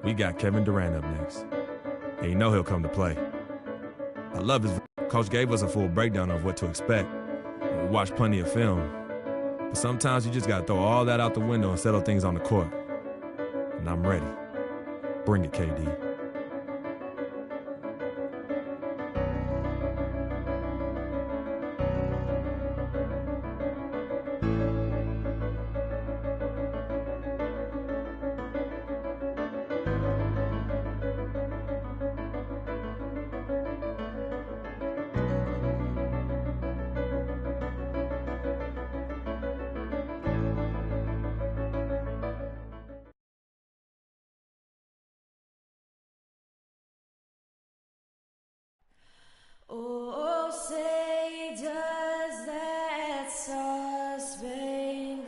We got Kevin Durant up next. And you know he'll come to play. I love his coach gave us a full breakdown of what to expect. We watched plenty of film. But sometimes you just got to throw all that out the window and settle things on the court. And I'm ready. Bring it, KD. Oh, say does that star-spangled...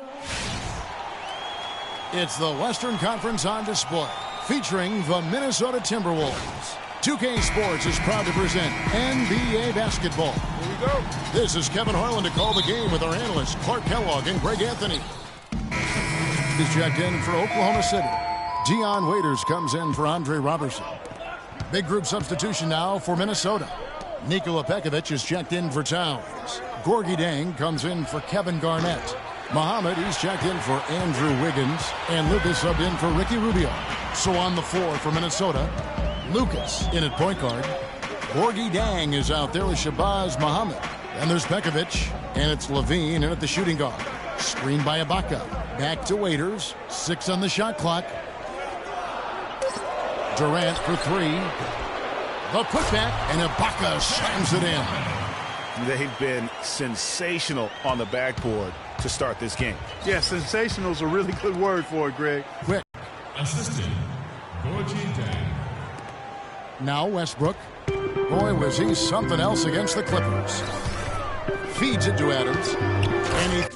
It's the Western Conference on display, featuring the Minnesota Timberwolves. 2K Sports is proud to present NBA basketball. Here we go. This is Kevin Harlan to call the game with our analysts Clark Kellogg and Greg Anthony. He's checked in for Oklahoma City. Dion Waiters comes in for Andre Robertson. Big group substitution now for Minnesota. Nikola Pekovic is checked in for Towns. Gorgie Dang comes in for Kevin Garnett. Muhammad, he's checked in for Andrew Wiggins. And Lucas subbed in for Ricky Rubio. So on the floor for Minnesota, Lucas in at point guard. Gorgie Dang is out there with Shabazz Muhammad. And there's Pekovic, and it's Levine in at the shooting guard. Screen by Ibaka. Back to Waiters. 6 on the shot clock. Durant for 3. The putback, and Ibaka slams it in. They've been sensational on the backboard to start this game. Yeah, sensational is a really good word for it, Greg. Quick. Assistant, Gorgie Dang. Now Westbrook. Boy, was he something else against the Clippers. Feeds it to Adams. And he...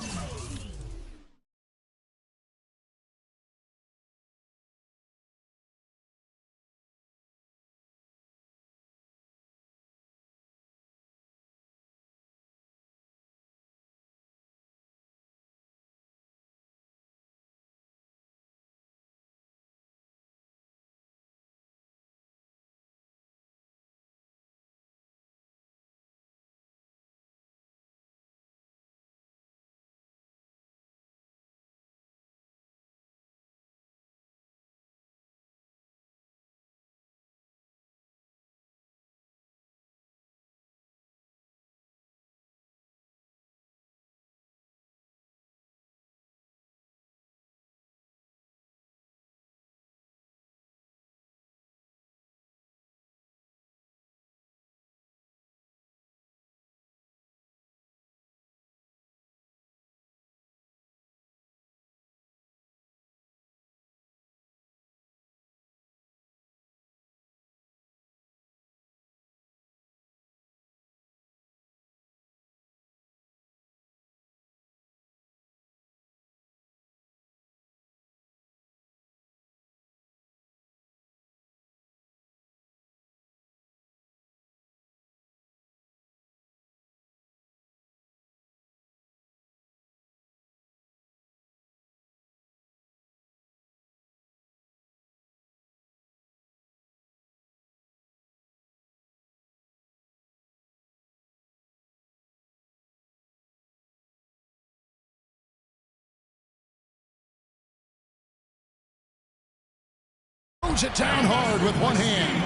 throws it down hard with one hand.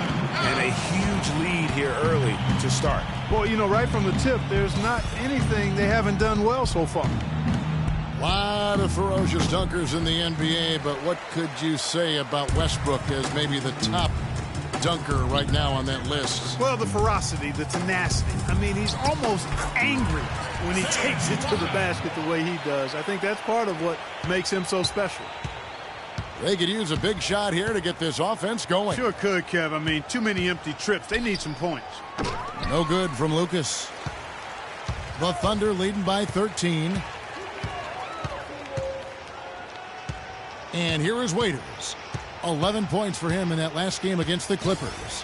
And a huge lead here early to start. Boy, you know, right from the tip, there's not anything they haven't done well so far. A lot of ferocious dunkers in the NBA, but what could you say about Westbrook as maybe the top dunker right now on that list? Well, the ferocity, the tenacity. I mean, he's almost angry when he takes it to the basket the way he does. I think that's part of what makes him so special. They could use a big shot here to get this offense going. Sure could, Kev. I mean, too many empty trips. They need some points. No good from Lucas. The Thunder leading by 13. And here is Waiters. 11 points for him in that last game against the Clippers.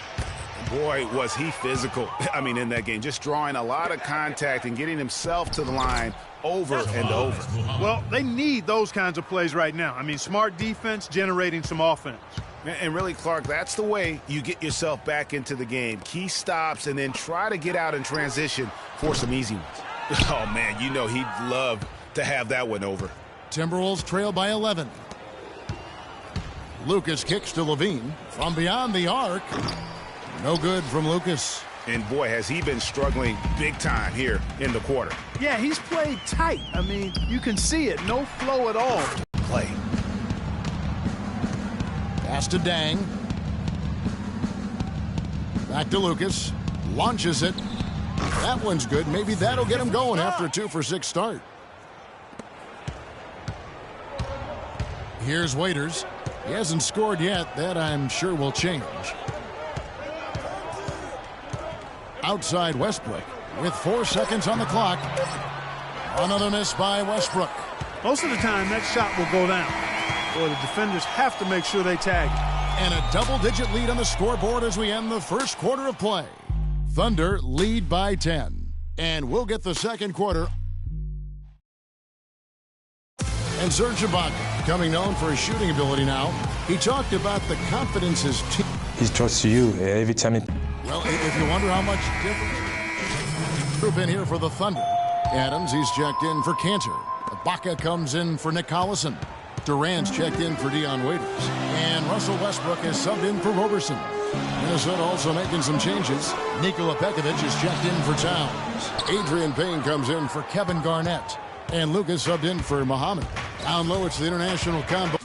Boy, was he physical. I mean, in that game, just drawing a lot of contact and getting himself to the line over and over. Well, they need those kinds of plays right now. I mean, smart defense generating some offense. And really, Clark, that's the way you get yourself back into the game. Key stops and then try to get out in transition for some easy ones. Oh, man, you know he'd love to have that one over. Timberwolves trail by 11. Lucas kicks to Levine from beyond the arc. No good from Lucas. And, boy, has he been struggling big time here in the quarter. Yeah, he's played tight. I mean, you can see it. No flow at all. Play. Pass to Dang. Back to Lucas. Launches it. That one's good. Maybe that'll get him going after a 2-for-6 start. Here's Waiters. He hasn't scored yet. That, I'm sure, will change. Outside Westbrook with 4 seconds on the clock. Another miss by Westbrook. Most of the time, that shot will go down. Boy, the defenders have to make sure they tag it. And a double-digit lead on the scoreboard as we end the first quarter of play. Thunder lead by 10. And we'll get the second quarter. And Serge Ibaka, becoming known for his shooting ability now, he talked about the confidence his team. He trusts you every time. Well, if you wonder how much difference. Group in here for the Thunder. Adams, he's checked in for Cantor. Ibaka comes in for Nick Collison. Durant's checked in for Dion Waiters. And Russell Westbrook is subbed in for Roberson. Minnesota also making some changes. Nikola Pekovic is checked in for Towns. Adrian Payne comes in for Kevin Garnett. And Lucas subbed in for Muhammad. Down low, it's the international combo.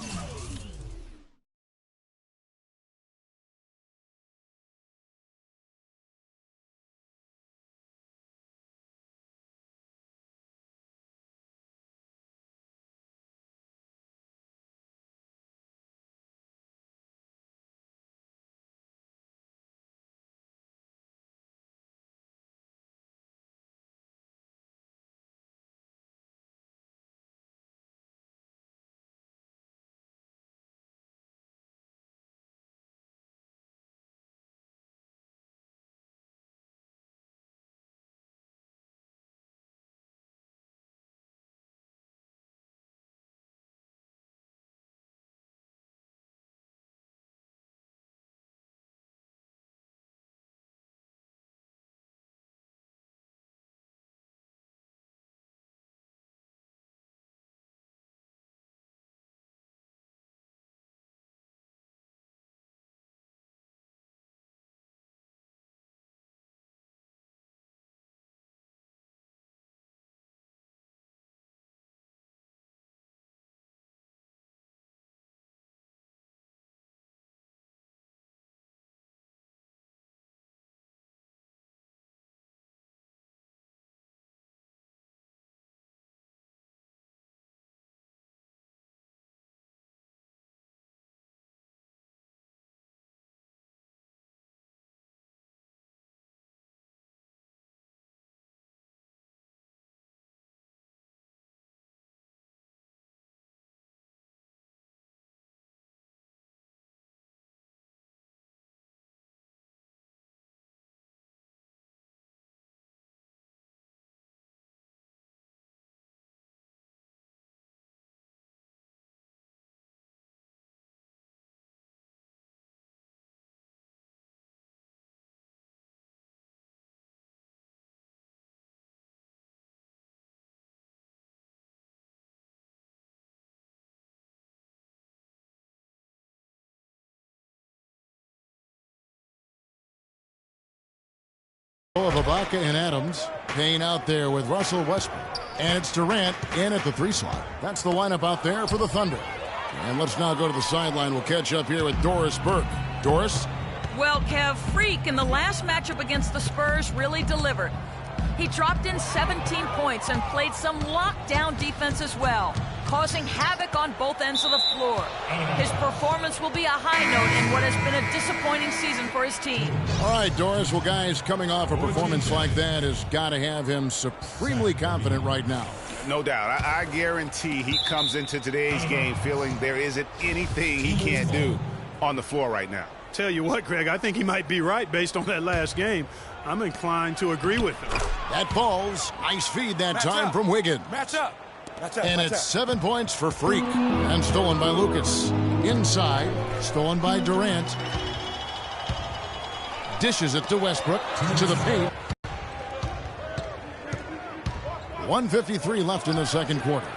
Of Ibaka and Adams. Payne out there with Russell Westbrook. And it's Durant in at the 3 slot. That's the lineup out there for the Thunder. And let's now go to the sideline. We'll catch up here with Doris Burke. Doris? Well, Kev, Freak in the last matchup against the Spurs really delivered. He dropped in 17 points and played some lockdown defense as well, causing havoc on both ends of the floor. His performance will be a high note in what has been a disappointing season for his team. All right, Doris. Well, guys, coming off a performance like that has got to have him supremely confident right now. No doubt. I guarantee he comes into today's game feeling there isn't anything he can't do on the floor right now. Tell you what, Greg, I think he might be right based on that last game. I'm inclined to agree with him. That falls. Nice feed that time from Wiggins. Match up. And it's 7 points for Freak. And stolen by Lucas. Inside, stolen by Durant. Dishes it to Westbrook, to the paint. 1:53 left in the second quarter.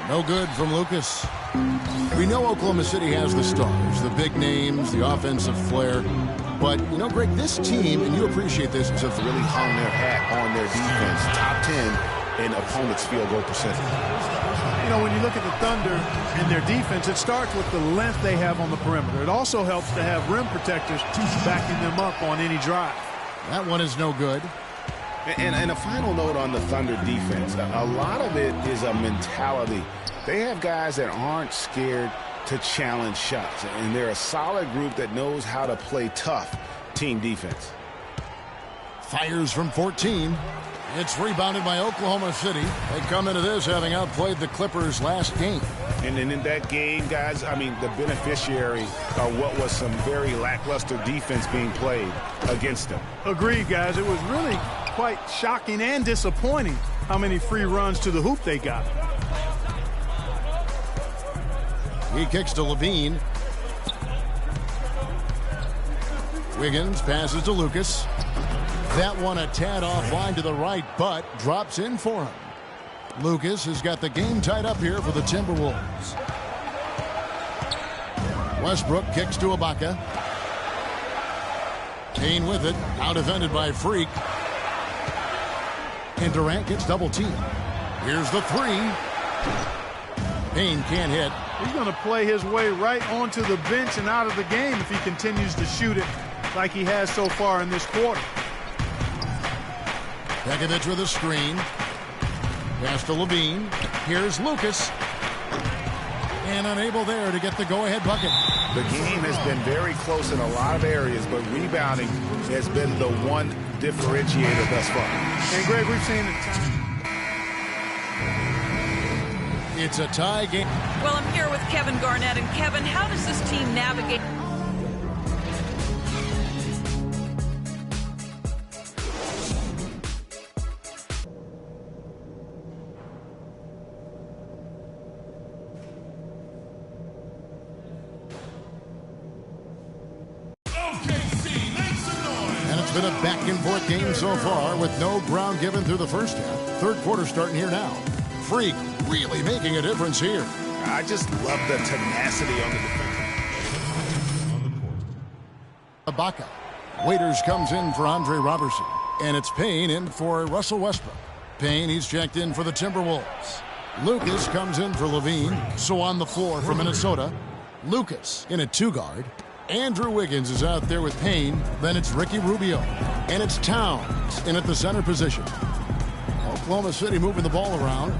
No good from Lucas. We know Oklahoma City has the stars, the big names, the offensive flair. But, you know, Greg, this team, and you appreciate this, have really hung their hat on their defense. Top 10 in opponents' field goal percentage. You know, when you look at the Thunder and their defense, it starts with the length they have on the perimeter. It also helps to have rim protectors backing them up on any drive. That one is no good. And a final note on the Thunder defense. A lot of it is a mentality. They have guys that aren't scared to challenge shots. And they're a solid group that knows how to play tough team defense. Fires from 14. It's rebounded by Oklahoma City. They come into this having outplayed the Clippers last game. And then in that game, guys, I mean, the beneficiary of what was some very lackluster defense being played against them. Agreed, guys. It was really quite shocking and disappointing how many free runs to the hoop they got. He kicks to Levine. Wiggins passes to Lucas. That one a tad offline to the right, but drops in for him. Lucas has got the game tied up here for the Timberwolves. Westbrook kicks to Ibaka. Payne with it, out defended by Freak. And Durant gets double teamed. Here's the three. Payne can't hit. He's going to play his way right onto the bench and out of the game if he continues to shoot it like he has so far in this quarter. Pekovic with a screen. Pass to Levine. Here's Lucas. And unable there to get the go-ahead bucket. The game has been very close in a lot of areas, but rebounding has been the one differentiator thus far. And, Greg, we've seen it. It's a tie game. Well, I'm here with Kevin Garnett. And, Kevin, how does this team navigate? Been a back-and-forth game so far with no ground given through the first half. Third quarter starting here now. Freak really making a difference here. I just love the tenacity on the defense. Ibaka. Waiters comes in for Andre Robertson. And it's Payne in for Russell Westbrook. Payne, he's checked in for the Timberwolves. Lucas comes in for Levine. So on the floor for Minnesota. Lucas in a two-guard. Andrew Wiggins is out there with Payne. Then it's Ricky Rubio. And it's Towns in at the center position. Oklahoma City moving the ball around.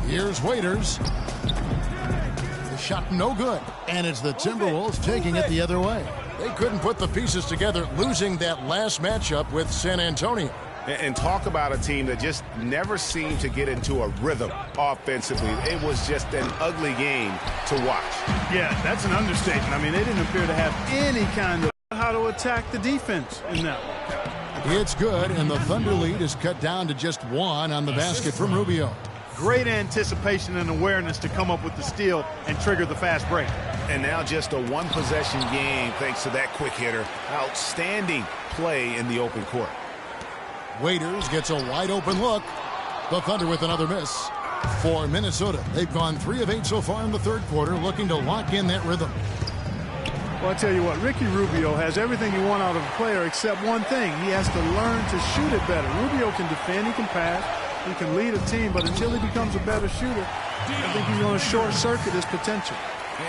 Here's Waiters. The shot no good. And it's the Timberwolves taking it the other way. They couldn't put the pieces together, losing that last matchup with San Antonio. And talk about a team that just never seemed to get into a rhythm offensively. It was just an ugly game to watch. Yeah, that's an understatement. I mean, they didn't appear to have any kind of how to attack the defense in that one. It's good, and the Thunder lead is cut down to just one on the basket from Rubio. Great anticipation and awareness to come up with the steal and trigger the fast break. And now just a one-possession game thanks to that quick hitter. Outstanding play in the open court. Waiters gets a wide-open look. The Thunder with another miss. For Minnesota, they've gone 3 of 8 so far in the third quarter, looking to lock in that rhythm. Well, I tell you what, Ricky Rubio has everything you want out of a player except one thing. He has to learn to shoot it better. Rubio can defend, he can pass, he can lead a team, but until he becomes a better shooter, I think he's going to short-circuit his potential.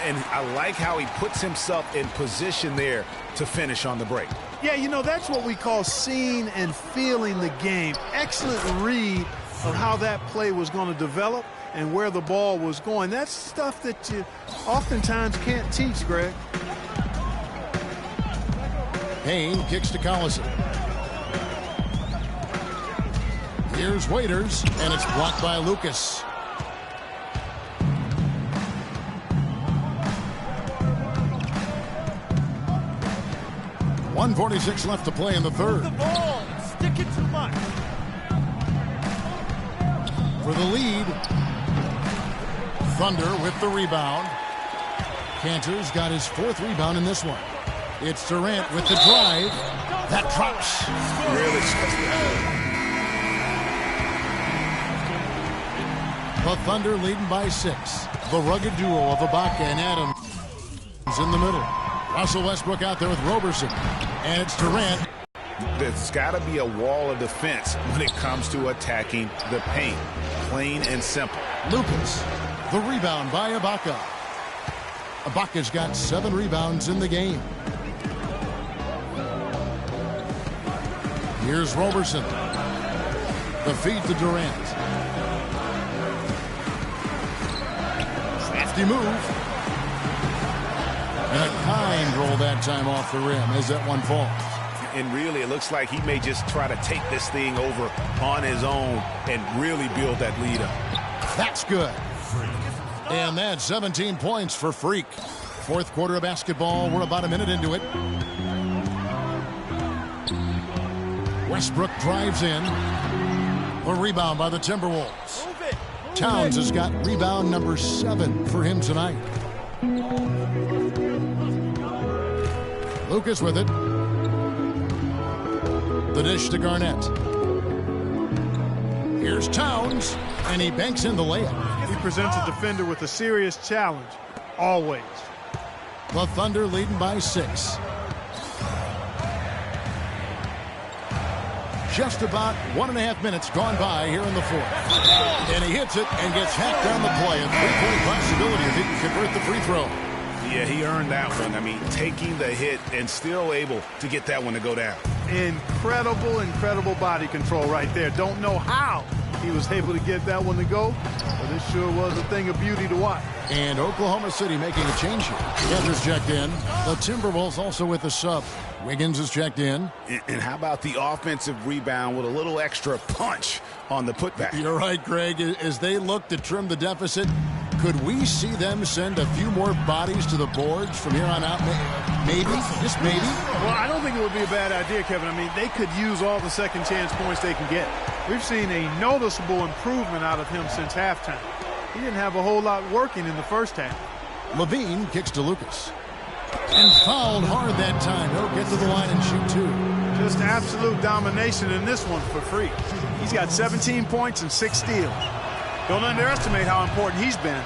And I like how he puts himself in position there to finish on the break. Yeah, you know, that's what we call seeing and feeling the game. Excellent read of how that play was going to develop and where the ball was going. That's stuff that you oftentimes can't teach, Greg. Payne kicks to Collison. Here's Waiters, and it's blocked by Lucas. .146 left to play in the third. The ball, stick it to Mike. the lead. Thunder with the rebound. Cantor's got his 4th rebound in this one. It's Durant with the drive. That drops. Really. The Thunder leading by 6. The rugged duo of Ibaka and Adams in the middle. Russell Westbrook out there with Roberson. And it's Durant. There's got to be a wall of defense when it comes to attacking the paint. Plain and simple. Lucas. The rebound by Ibaka. Ibaka's got 7 rebounds in the game. Here's Roberson. The feed to Durant. Crafty move. And a kind roll that time off the rim as that one falls. And really, it looks like he may just try to take this thing over on his own and really build that lead up. That's good. And that's 17 points for Freak. 4th quarter of basketball. We're about a minute into it. Westbrook drives in. A rebound by the Timberwolves. Towns has got rebound number 7 for him tonight. Lucas with it. The dish to Garnett. Here's Towns, and he banks in the layup. He presents a defender with a serious challenge, always. The Thunder leading by 6. Just about 1.5 minutes gone by here in the 4th. And he hits it and gets hacked down the play. A 3-point possibility if he can convert the free throw. Yeah, he earned that one. I mean, taking the hit and still able to get that one to go down. Incredible body control right there. Don't know how he was able to get that one to go, but it sure was a thing of beauty to watch. And Oklahoma City making a change here. Panthers checked in. The Timberwolves also with a sub. Wiggins is checked in. And how about the offensive rebound with a little extra punch on the putback? You're right, Greg. As they look to trim the deficit, could we see them send a few more bodies to the boards from here on out? Maybe, just maybe. Well, I don't think it would be a bad idea, Kevin. I mean, they could use all the second chance points they can get. We've seen a noticeable improvement out of him since halftime. He didn't have a whole lot working in the first half. Levine kicks to Lucas. And fouled hard that time. He'll get to the line and shoot 2. Just absolute domination in this one for Freak. He's got 17 points and 6 steals. Don't underestimate how important he's been.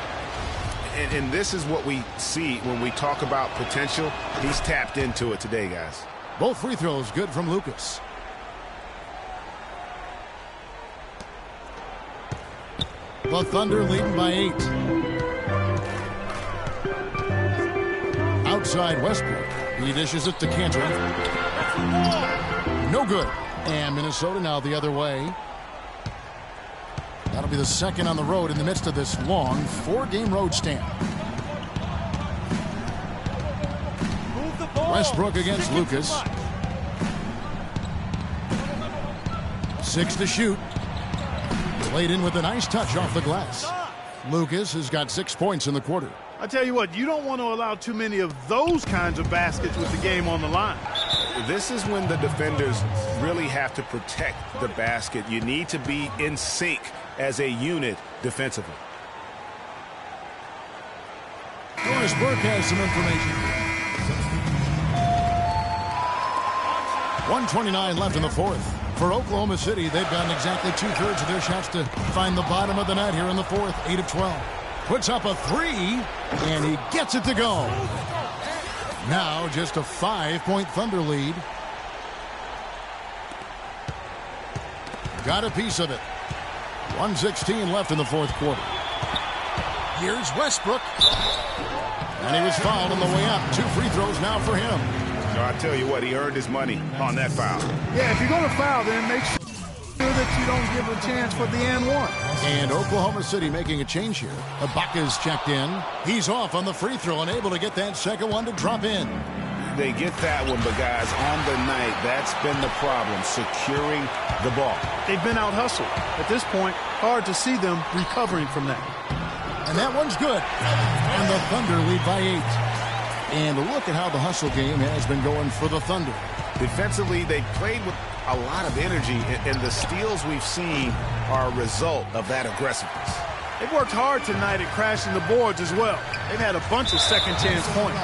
And this is what we see when we talk about potential. He's tapped into it today, guys. Both free throws good from Lucas. The Thunder leading by 8. Outside Westbrook. He dishes it to Cantor. No good. And Minnesota now the other way. That'll be the second on the road in the midst of this long 4-game road stand. Westbrook against Lucas. 6 to shoot. Played in with a nice touch off the glass. Lucas has got 6 points in the quarter. I tell you what, you don't want to allow too many of those kinds of baskets with the game on the line. This is when the defenders really have to protect the basket. You need to be in sync as a unit defensively. Doris Burke has some information. 1:29 left in the 4th. For Oklahoma City, they've gotten exactly 2/3 of their shots to find the bottom of the net here in the 4th. 8 of 12. Puts up a 3, and he gets it to go. Now just a 5-point Thunder lead. Got a piece of it. 1:16 left in the 4th quarter. Here's Westbrook. And he was fouled on the way up. 2 free throws now for him. I tell you what, he earned his money on that foul. Yeah, if you're going to foul, then make sure that you don't give a chance for the and one. And Oklahoma City making a change here. Ibaka's checked in. He's off on the free throw and able to get that second one to drop in. They get that one, but guys, on the night, that's been the problem, securing the ball. They've been out-hustled. At this point, hard to see them recovering from that. And that one's good. And the Thunder lead by 8. And look at how the hustle game has been going for the Thunder. Defensively, they played with a lot of energy, and the steals we've seen are a result of that aggressiveness. They've worked hard tonight at crashing the boards as well. They've had a bunch of second-chance points.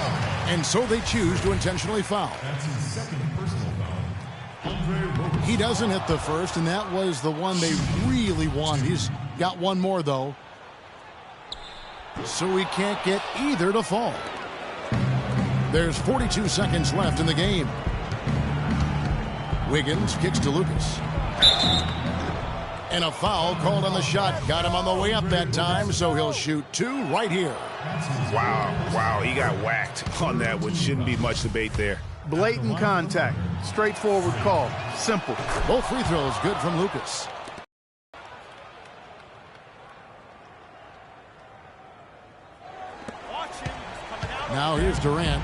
And so they choose to intentionally foul. That's his second personal foul. He doesn't hit the first, and that was the one they really wanted. He's got one more, though. So he can't get either to fall. There's 42 seconds left in the game. Wiggins kicks to Lucas. And a foul called on the shot. Got him on the way up that time, so he'll shoot two right here. Wow, he got whacked on that one. Shouldn't be much debate there. Blatant contact. Straightforward call. Simple. Both free throws good from Lucas. Now here's Durant.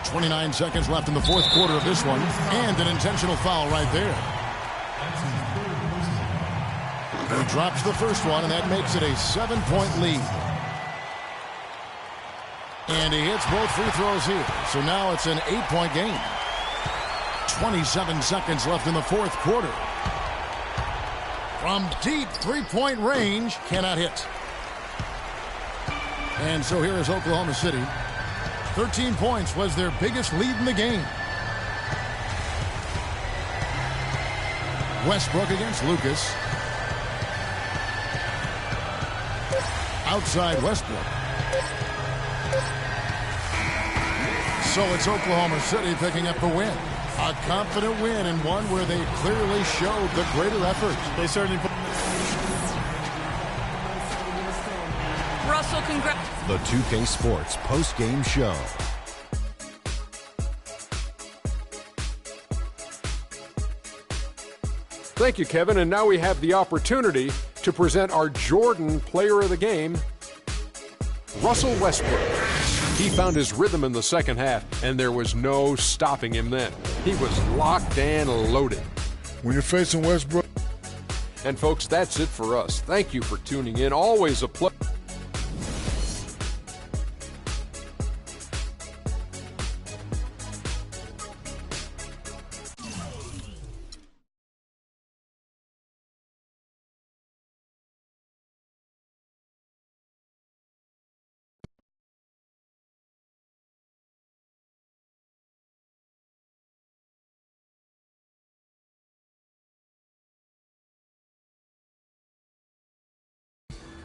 29 seconds left in the fourth quarter of this one. And an intentional foul right there. He drops the first one, and that makes it a 7-point lead. And he hits both free throws here. So now it's an 8-point game. 27 seconds left in the fourth quarter. From deep three-point range, cannot hit. And so here is Oklahoma City. 13 points was their biggest lead in the game. Westbrook against Lucas. Outside Westbrook. So it's Oklahoma City picking up the win. A confident win, and one where they clearly showed the greater effort. They certainly put... Russell, congrats. The 2K Sports post-game show. Thank you, Kevin. And now we have the opportunity to present our Jordan Player of the Game, Russell Westbrook. He found his rhythm in the second half, and there was no stopping him then. He was locked and loaded. When you're facing Westbrook. And folks, that's it for us. Thank you for tuning in. Always a pleasure.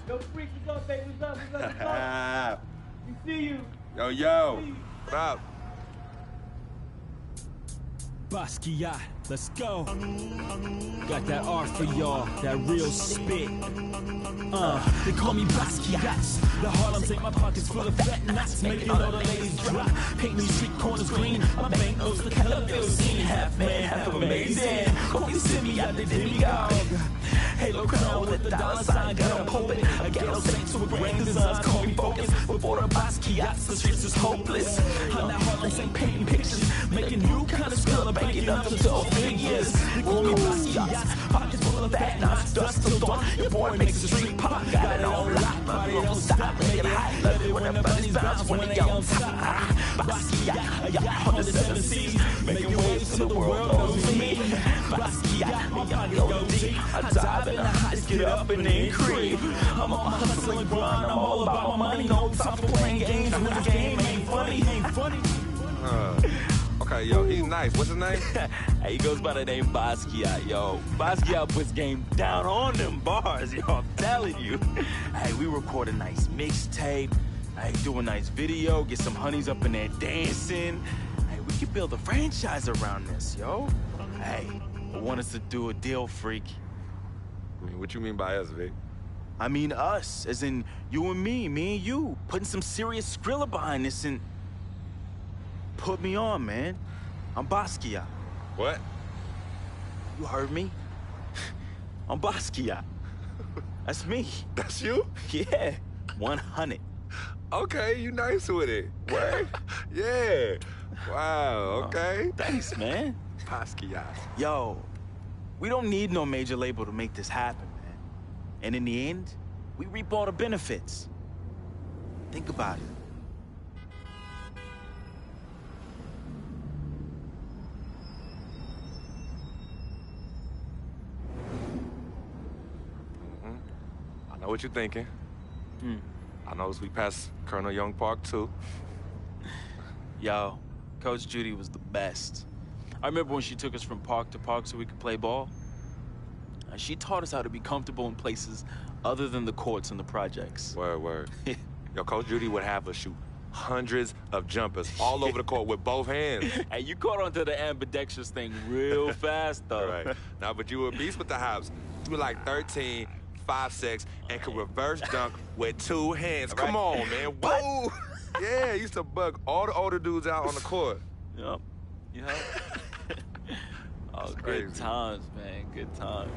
Yo, freak, what's up, baby? What's up? We see you. Yo. What up? Basquiat, let's go. Got that art for y'all, that real spit. They call me Basquiat. The Harlem's in my pockets full of fat knots, making all the ladies drop. Painting these street corners green. My banknotes look hella scene. Half man, half amazing. Call me Simmy out the demigod. Halo crown with the dollar sign, got 'em hoping. A ghetto saint to a grand designs, call me focus. Before the Basquiats, the streets is hopeless. I'm that Harlem Saint painting pictures, making new kind of skill, banking up to all figures. They call me Basquiats, pockets full of fat knots, dust till dawn. Your boy makes the street pop, got it on lock, body don't stop, make it hot. Love it when the bunnies bounce when they on top. Basquiat, yeah, on the 7 seas, making waves till the world knows me. Basquiat, my pocket go deep, I dive in the heights, get up and then creep. I'm on my hustle and grind, I'm all about my money. No time for playing games when the game ain't funny. Okay, yo, he's nice. What's his name? Hey, he goes by the name Basquiat, yo. Basquiat puts game down on them bars, yo. I'm telling you. Hey, we record a nice mixtape. Hey, do a nice video, get some honeys up in there dancing. Hey, we could build a franchise around this, yo. Hey, I want us to do a deal, freak. I mean, what you mean by us, Vic? I mean us, as in you and me and you. Putting some serious Skrilla behind this and... Put me on, man. I'm Basquiat. What? You heard me? I'm Basquiat. That's me. That's you? Yeah, 100. Okay, you nice with it. Word? Yeah. Wow, okay. Thanks, man. Basquiat. Yo, we don't need no major label to make this happen, man. And in the end, we reap all the benefits. Think about it. Know what you thinking? I noticed we passed Colonel Young Park, too. Yo, Coach Judy was the best. I remember when she took us from park to park so we could play ball. She taught us how to be comfortable in places other than the courts and the projects. Word. Yo, Coach Judy would have us shoot hundreds of jumpers all over the court with both hands. Hey, you caught onto the ambidextrous thing real fast, though. Right. Now, but you were a beast with the hops. You were like 13, 5'6", and could reverse dunk with 2 hands. Come on, man. Whoa! Yeah, used to bug all the older dudes out on the court. Yep. Oh, That's good crazy. times, man. Good times.